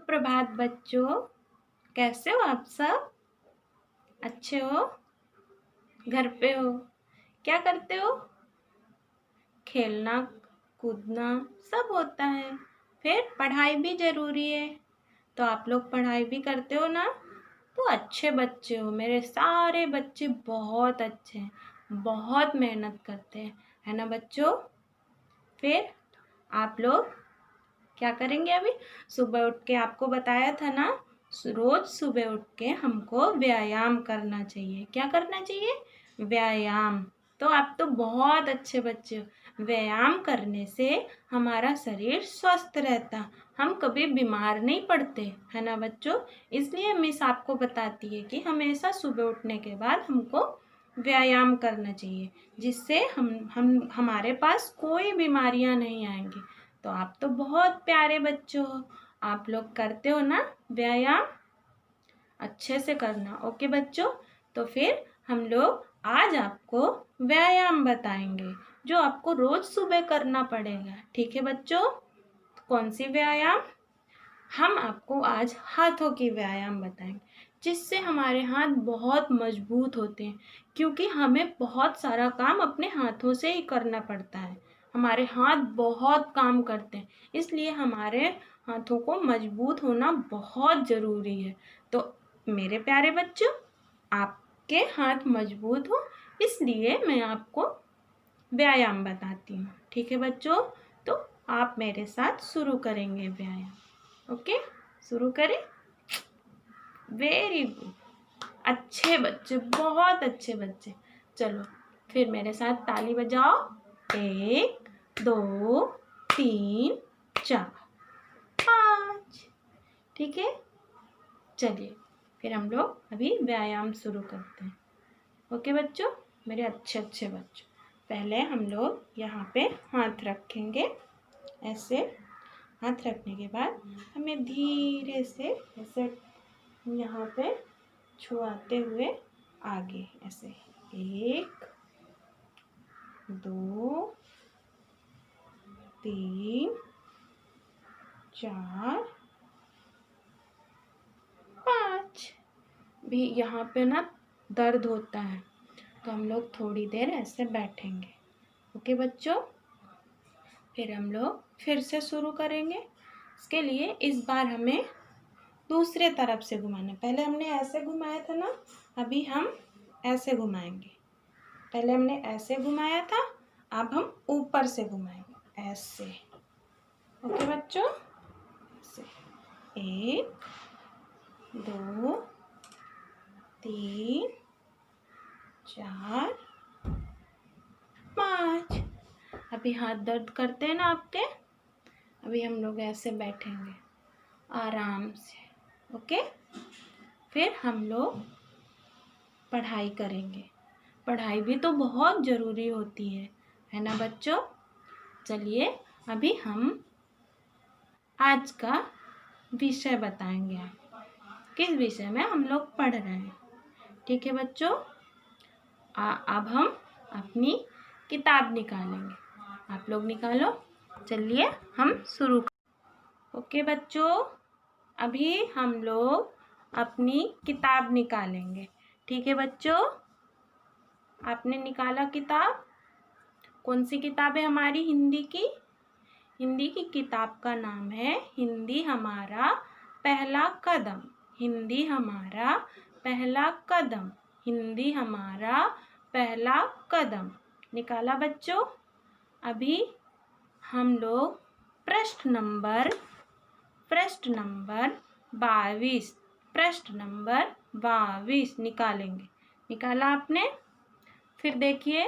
सुप्रभात बच्चों, कैसे हो आप सब? अच्छे हो? घर पे हो? क्या करते हो? खेलना कूदना सब होता है, फिर पढ़ाई भी जरूरी है। तो आप लोग पढ़ाई भी करते हो ना? तो अच्छे बच्चे हो। मेरे सारे बच्चे बहुत अच्छे हैं, बहुत मेहनत करते हैं, है ना बच्चों? फिर आप लोग क्या करेंगे अभी? सुबह उठ के आपको बताया था ना, रोज सुबह उठ के हमको व्यायाम करना चाहिए। क्या करना चाहिए? व्यायाम। तो आप तो बहुत अच्छे बच्चे हो। व्यायाम करने से हमारा शरीर स्वस्थ रहता, हम कभी बीमार नहीं पड़ते, है ना बच्चों? इसलिए मिस आपको बताती है कि हमेशा सुबह उठने के बाद हमको व्यायाम करना चाहिए, जिससे हम हमारे पास कोई बीमारियां नहीं आएंगी। तो आप तो बहुत प्यारे बच्चे हो, आप लोग करते हो ना व्यायाम? अच्छे से करना, ओके बच्चों? तो फिर हम लोग आज आपको व्यायाम बताएंगे जो आपको रोज सुबह करना पड़ेगा, ठीक है बच्चों? कौन सी व्यायाम? हम आपको आज हाथों की व्यायाम बताएंगे, जिससे हमारे हाथ बहुत मजबूत होते हैं, क्योंकि हमें बहुत सारा काम अपने हाथों से ही करना पड़ता है। हमारे हाथ बहुत काम करते हैं, इसलिए हमारे हाथों को मजबूत होना बहुत ज़रूरी है। तो मेरे प्यारे बच्चों, आपके हाथ मजबूत हो, इसलिए मैं आपको व्यायाम बताती हूँ, ठीक है बच्चों? तो आप मेरे साथ शुरू करेंगे व्यायाम, ओके? शुरू करें। वेरी गुड, अच्छे बच्चे, बहुत अच्छे बच्चे। चलो फिर मेरे साथ ताली बजाओ। 1 2 3 4 5। ठीक है, चलिए फिर हम लोग अभी व्यायाम शुरू करते हैं, ओके बच्चों? मेरे अच्छे अच्छे बच्चों, पहले हम लोग यहाँ पे हाथ रखेंगे। ऐसे हाथ रखने के बाद हमें धीरे से ऐसे यहाँ पे छुआते हुए आगे, ऐसे 1 2 3 4 5। भी यहाँ पे ना दर्द होता है, तो हम लोग थोड़ी देर ऐसे बैठेंगे, ओके बच्चों? फिर हम लोग फिर से शुरू करेंगे। इसके लिए इस बार हमें दूसरे तरफ से घुमाना। पहले हमने ऐसे घुमाया था ना, अभी हम ऐसे घुमाएंगे। पहले हमने ऐसे घुमाया था, अब हम ऊपर से घुमाएंगे, ऐसे, ओके बच्चों? ऐसे 1 2 3 4 5। अभी हाथ दर्द करते हैं ना आपके? अभी हम लोग ऐसे बैठेंगे आराम से, ओके? फिर हम लोग पढ़ाई करेंगे। पढ़ाई भी तो बहुत ज़रूरी होती है ना बच्चों? चलिए अभी हम आज का विषय बताएंगे आपको, किस विषय में हम लोग पढ़ रहे हैं, ठीक है बच्चों? अब हम अपनी किताब निकालेंगे। आप लोग निकालो। चलिए हम शुरू ओके बच्चों, अभी हम लोग अपनी किताब निकालेंगे, ठीक है बच्चों? आपने निकाला किताब? कौन सी किताब है हमारी? हिंदी की। हिंदी की किताब का नाम है हिंदी हमारा पहला कदम। हिंदी हमारा पहला कदम। हिंदी हमारा पहला कदम। निकाला बच्चों? अभी हम लोग पृष्ठ नंबर 22, पृष्ठ नंबर 22 निकालेंगे। निकाला आपने? फिर देखिए,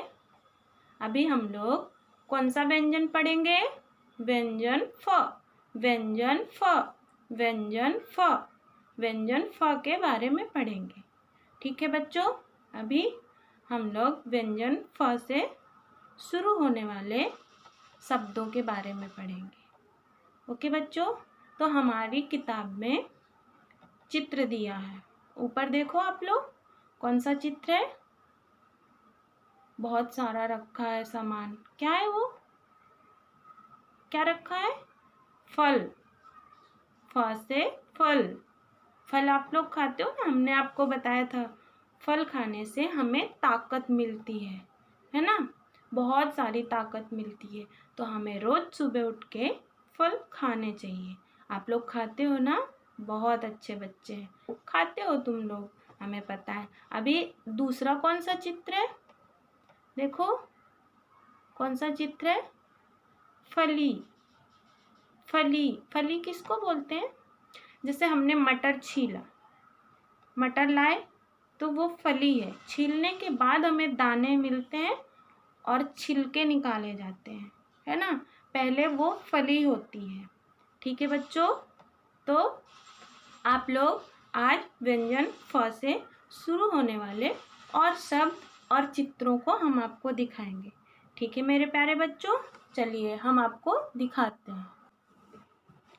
अभी हम लोग कौन सा व्यंजन पढ़ेंगे? व्यंजन फ। व्यंजन फ। व्यंजन फ। व्यंजन फ के बारे में पढ़ेंगे, ठीक है बच्चों? अभी हम लोग व्यंजन फ से शुरू होने वाले शब्दों के बारे में पढ़ेंगे, ओके बच्चों? तो हमारी किताब में चित्र दिया है, ऊपर देखो आप लोग, कौन सा चित्र है? बहुत सारा रखा है सामान, क्या है वो? क्या रखा है? फल। फ से फल। फल आप लोग खाते हो ना, हमने आपको बताया था फल खाने से हमें ताकत मिलती है ना, बहुत सारी ताकत मिलती है। तो हमें रोज सुबह उठ के फल खाने चाहिए। आप लोग खाते हो ना, बहुत अच्छे बच्चे हैं, खाते हो तुम लोग, हमें पता है। अभी दूसरा कौन सा चित्र है, देखो कौन सा चित्र है, फली। फली, फली किसको बोलते हैं, जैसे हमने मटर छीला, मटर लाए तो वो फली है। छीलने के बाद हमें दाने मिलते हैं और छिलके निकाले जाते हैं, है ना, पहले वो फली होती है। ठीक है बच्चों, तो आप लोग आज व्यंजन फ से शुरू होने वाले और शब्द और चित्रों को हम आपको दिखाएंगे। ठीक है मेरे प्यारे बच्चों, चलिए हम आपको दिखाते हैं।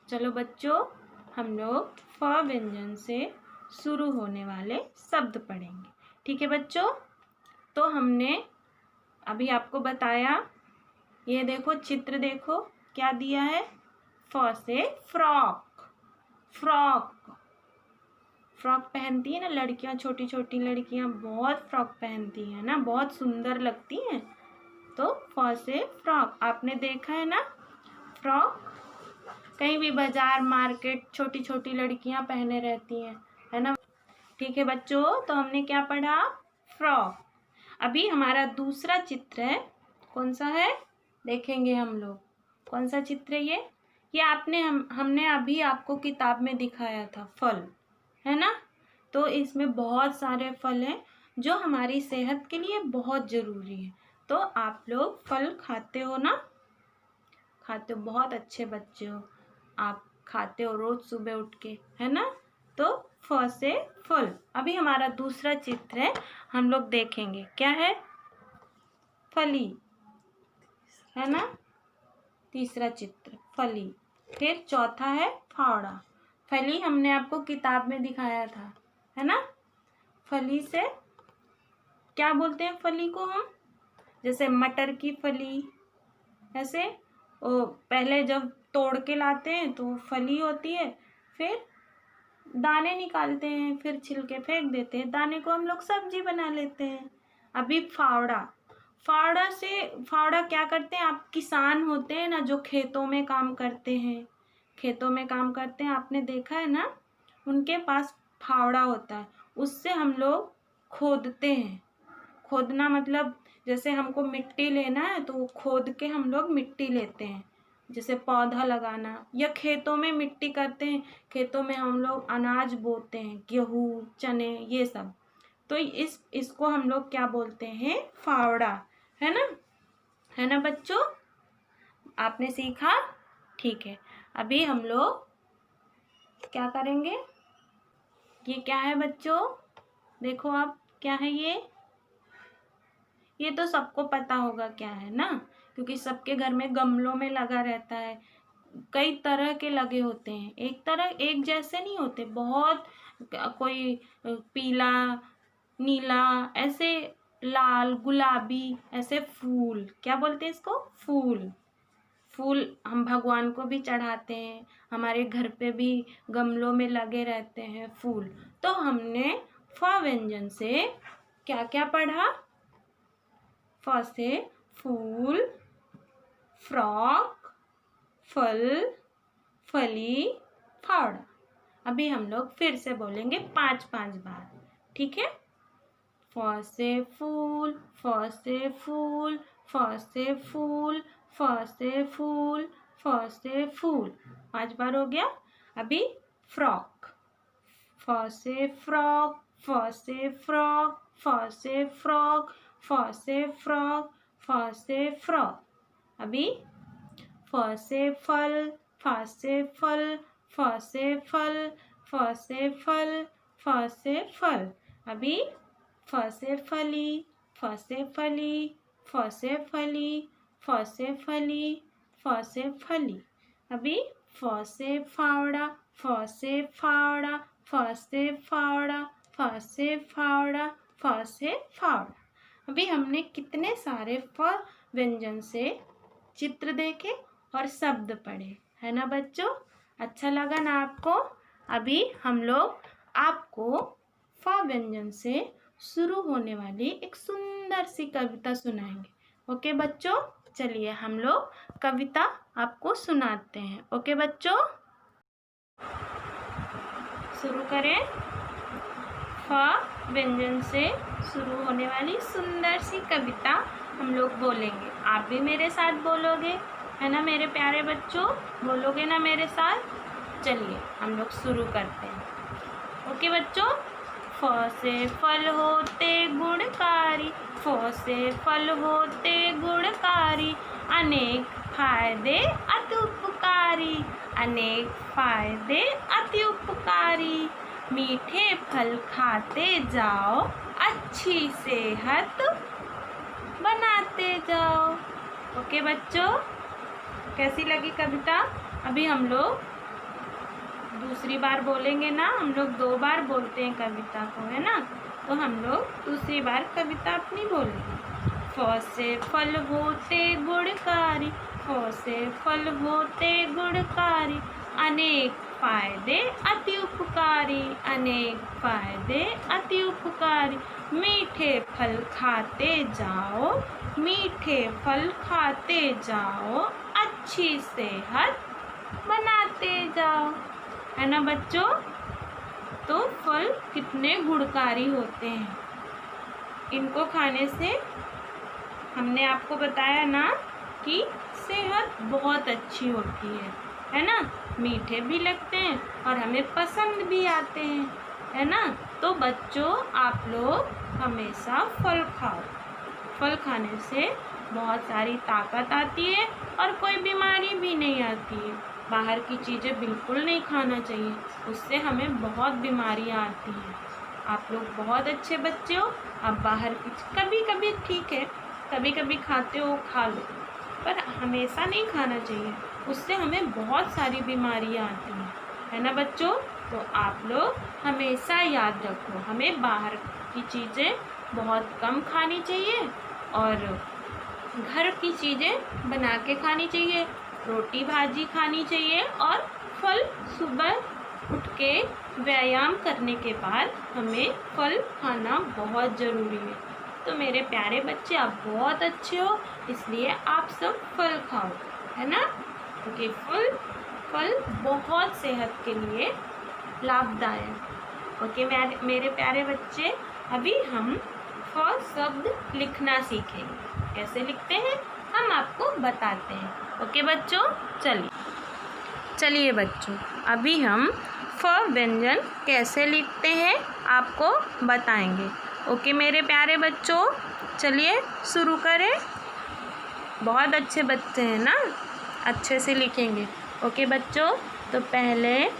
चलो बच्चों, हम लोग फ व्यंजन से शुरू होने वाले शब्द पढ़ेंगे। ठीक है बच्चों, तो हमने अभी आपको बताया, ये देखो चित्र, देखो क्या दिया है, फ से फ्रॉक। फ्रॉक, फ्रॉक पहनती है ना लड़कियां, छोटी छोटी लड़कियां बहुत फ्रॉक पहनती हैं ना, बहुत सुंदर लगती हैं। तो फ से फ्रॉक, आपने देखा है ना फ्रॉक, कहीं भी बाजार मार्केट छोटी छोटी लड़कियां पहने रहती हैं, है ना। ठीक है बच्चों, तो हमने क्या पढ़ा, फ्रॉक। अभी हमारा दूसरा चित्र है, कौन सा है, देखेंगे हम लोग, कौन सा चित्र है ये आपने हमने अभी आपको किताब में दिखाया था, फल, है ना। तो इसमें बहुत सारे फल हैं जो हमारी सेहत के लिए बहुत ज़रूरी है। तो आप लोग फल खाते हो ना, खाते हो, बहुत अच्छे बच्चे हो, आप खाते हो रोज सुबह उठ के, है ना। तो फ से फल। अभी हमारा दूसरा चित्र है, हम लोग देखेंगे क्या है, फली, है ना, तीसरा चित्र फली। फिर चौथा है फावड़ा। फली हमने आपको किताब में दिखाया था, है ना। फली से क्या बोलते हैं, फली को हम, जैसे मटर की फली, ऐसे वो पहले जब तोड़ के लाते हैं तो फली होती है, फिर दाने निकालते हैं, फिर छिलके फेंक देते हैं, दाने को हम लोग सब्जी बना लेते हैं। अभी फावड़ा, फावड़ा से, फावड़ा क्या करते हैं, आप किसान होते हैं ना जो खेतों में काम करते हैं, खेतों में काम करते हैं, आपने देखा है ना, उनके पास फावड़ा होता है, उससे हम लोग खोदते हैं। खोदना मतलब जैसे हमको मिट्टी लेना है तो खोद के हम लोग मिट्टी लेते हैं, जैसे पौधा लगाना, या खेतों में मिट्टी करते हैं, खेतों में हम लोग अनाज बोते हैं, गेहूँ चने ये सब। तो इसको हम लोग क्या बोलते हैं, फावड़ा, है ना बच्चों, आपने सीखा। ठीक है, अभी हम लोग क्या करेंगे, ये क्या है बच्चों, देखो आप क्या है ये तो सबको पता होगा क्या है ना, क्योंकि सबके घर में गमलों में लगा रहता है, कई तरह के लगे होते हैं, एक तरह एक जैसे नहीं होते, बहुत, कोई पीला, नीला, ऐसे लाल, गुलाबी, ऐसे फूल, क्या बोलते हैं इसको, फूल। फूल हम भगवान को भी चढ़ाते हैं, हमारे घर पे भी गमलों में लगे रहते हैं फूल। तो हमने फ व्यंजन से क्या क्या पढ़ा, फ से फूल, फ्रॉक, फल, फली, फावड़ा। अभी हम लोग फिर से बोलेंगे 5-5 बार, ठीक है। फ से फूल, फ से फूल, फ से फूल, फ से फूल, फ से फूल, 5 बार हो गया। अभी फ्रॉक, फ से फ्रॉक, फ से फ्रॉक, फ से फ्रॉक, फ से फ्रॉक, फ से फ्रॉक। अभी फ से फल, फ से फल, फ से फल, फ से फल, फ से फल। अभी फ से फली, फ से फली, फ से फली, फ से फली, फ से फली। अभी फ से फावड़ा, फ से फावड़ा, फ से फावड़ा, फ से फावड़ा, फ से फावड़ा। अभी हमने कितने सारे फ व्यंजन से चित्र देखे और शब्द पढ़े, है ना बच्चों, अच्छा लगा ना आपको। अभी हम लोग आपको फ व्यंजन से शुरू होने वाली एक सुंदर सी कविता सुनाएंगे। ओके बच्चों, चलिए हम लोग कविता आपको सुनाते हैं। ओके बच्चों, शुरू करें। फ व्यंजन से शुरू होने वाली सुंदर सी कविता हम लोग बोलेंगे। आप भी मेरे साथ बोलोगे, है ना मेरे प्यारे बच्चों? बोलोगे ना मेरे साथ? चलिए हम लोग शुरू करते हैं। ओके बच्चों, फ से फल होते गुणकारी, फ से फल होते गुणकारी, अनेक फायदे अति उपकारी, अनेक फायदे अति उपकारी। मीठे फल खाते जाओ, अच्छी सेहत बनाते जाओ। ओके बच्चों, कैसी लगी कविता? अभी हम लोग दूसरी बार बोलेंगे ना, हम लोग 2 बार बोलते हैं कविता को, है ना? तो हम लोग दूसरी बार कविता अपनी बोलेंगे। फ से फल होते गुणकारी, फ से फल होते गुणकारी, अनेक फायदे अति उपकारी, अनेक फायदे अति उपकारी। मीठे फल खाते जाओ, मीठे फल खाते जाओ, अच्छी सेहत बनाते जाओ, है ना बच्चों? तो फल कितने गुणकारी होते हैं, इनको खाने से हमने आपको बताया ना कि सेहत बहुत अच्छी होती है ना? मीठे भी लगते हैं और हमें पसंद भी आते हैं, है ना? तो बच्चों, आप लोग हमेशा फल खाओ। फल खाने से बहुत सारी ताकत आती है और कोई बीमारी भी नहीं आती है। बाहर की चीज़ें बिल्कुल नहीं खाना चाहिए, उससे हमें बहुत बीमारियां आती हैं। आप लोग बहुत अच्छे बच्चे हो, आप बाहर की कभी कभी ठीक है, कभी कभी खाते हो, खा लो, पर हमेशा नहीं खाना चाहिए, उससे हमें बहुत सारी बीमारियां आती हैं, है ना बच्चों? तो आप लोग हमेशा याद रखो, हमें बाहर की चीज़ें बहुत कम खानी चाहिए और घर की चीज़ें बना के खानी चाहिए, रोटी भाजी खानी चाहिए और फल सुबह उठ के व्यायाम करने के बाद हमें फल खाना बहुत ज़रूरी है। तो मेरे प्यारे बच्चे, आप बहुत अच्छे हो, इसलिए आप सब फल खाओ, है ना? क्योंकि फल बहुत सेहत के लिए लाभदायक। ओके मेरे प्यारे बच्चे, अभी हम फ शब्द लिखना सीखेंगे। कैसे लिखते हैं हम आपको बताते हैं। ओके बच्चों, चलिए बच्चों, अभी हम फ व्यंजन कैसे लिखते हैं आपको बताएंगे। ओके मेरे प्यारे बच्चों, चलिए शुरू करें। बहुत अच्छे बच्चे हैं ना, अच्छे से लिखेंगे। ओके बच्चों, तो पहले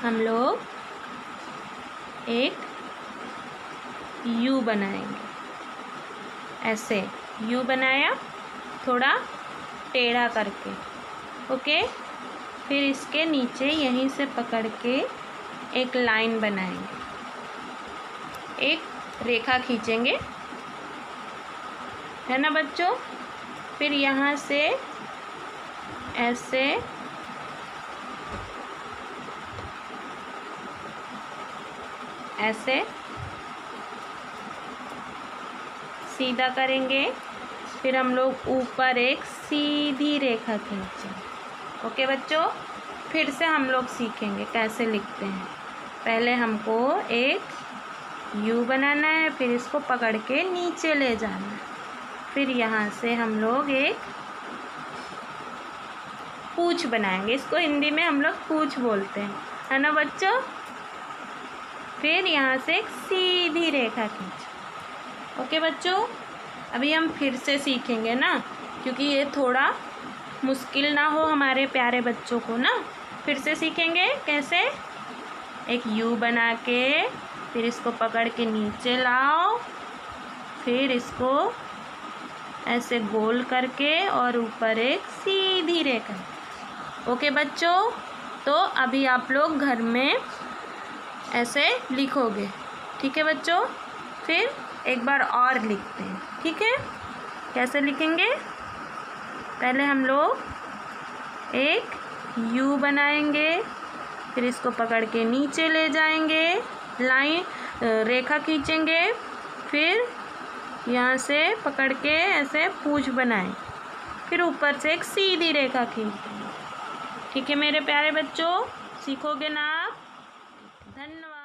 हम लोग एक यू बनाएंगे। ऐसे यू बनाया, थोड़ा टेढ़ा करके। ओके, फिर इसके नीचे यहीं से पकड़ के एक लाइन बनाएंगे, एक रेखा खींचेंगे, है ना बच्चों? फिर यहाँ से ऐसे ऐसे सीधा करेंगे, फिर हम लोग ऊपर एक सीधी रेखा खींचेंगे। ओके बच्चों, फिर से हम लोग सीखेंगे कैसे लिखते हैं। पहले हमको एक यू बनाना है, फिर इसको पकड़ के नीचे ले जाना है, फिर यहाँ से हम लोग एक पूँछ बनाएंगे, इसको हिंदी में हम लोग पूँछ बोलते हैं, है ना बच्चों? फिर यहाँ से एक सीधी रेखा खींच। ओके बच्चों, अभी हम फिर से सीखेंगे ना, क्योंकि ये थोड़ा मुश्किल ना हो हमारे प्यारे बच्चों को ना। फिर से सीखेंगे कैसे। एक यू बना के फिर इसको पकड़ के नीचे लाओ, फिर इसको ऐसे गोल करके और ऊपर एक सीधी रेखा। ओके बच्चों, तो अभी आप लोग घर में ऐसे लिखोगे, ठीक है बच्चों? फिर एक बार और लिखते हैं, ठीक है? कैसे लिखेंगे? पहले हम लोग एक यू बनाएंगे, फिर इसको पकड़ के नीचे ले जाएंगे, लाइन रेखा खींचेंगे, फिर यहाँ से पकड़ के ऐसे पूंछ बनाएं, फिर ऊपर से एक सीधी रेखा खींचेंगे। ठीक है मेरे प्यारे बच्चों, सीखोगे ना आप? धन्यवाद।